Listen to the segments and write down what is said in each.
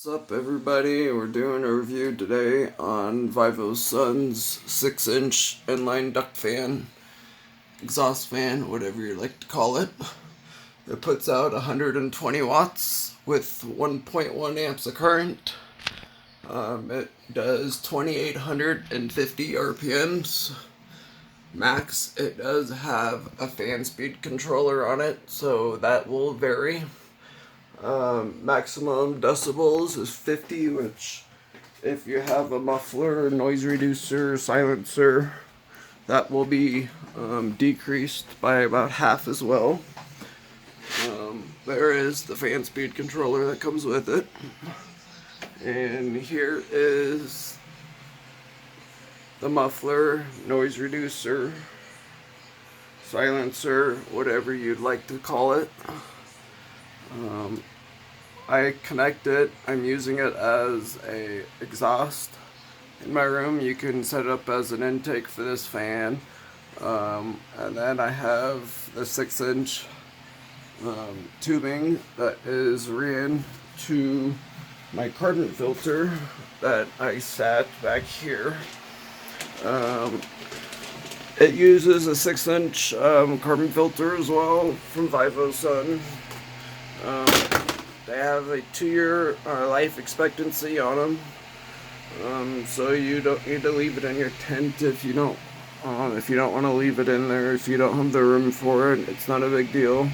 What's up, everybody? We're doing a review today on Vivosun's 6-inch inline duct fan, exhaust fan, whatever you like to call it. It puts out 120 watts with 1.1 amps of current. It does 2,850 RPMs max. It does have a fan speed controller on it, so that will vary. Maximum decibels is 50, which if you have a muffler, noise reducer, silencer, that will be decreased by about half as well. There is the fan speed controller that comes with it. And here is the muffler, noise reducer, silencer, whatever you'd like to call it. I connect it. I'm using it as a exhaust in my room. You can set it up as an intake for this fan. And then I have the 6-inch tubing that is ran to my carbon filter that I sat back here. It uses a 6-inch carbon filter as well from Vivosun. They have a 2-year life expectancy on them, so you don't need to leave it in your tent if you don't want to leave it in there. If you don't have the room for it, it's not a big deal.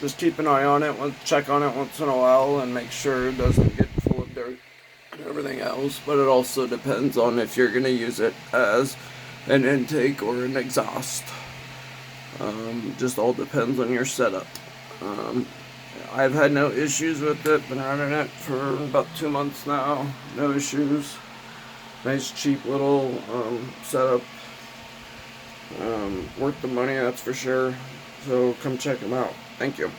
Just keep an eye on it, check on it once in a while, and make sure it doesn't get full of dirt and everything else. But it also depends on if you're going to use it as an intake or an exhaust. Just all depends on your setup. I've had no issues with it. Been running it for about 2 months now. No issues. Nice cheap little setup. Worth the money, that's for sure. So come check them out. Thank you.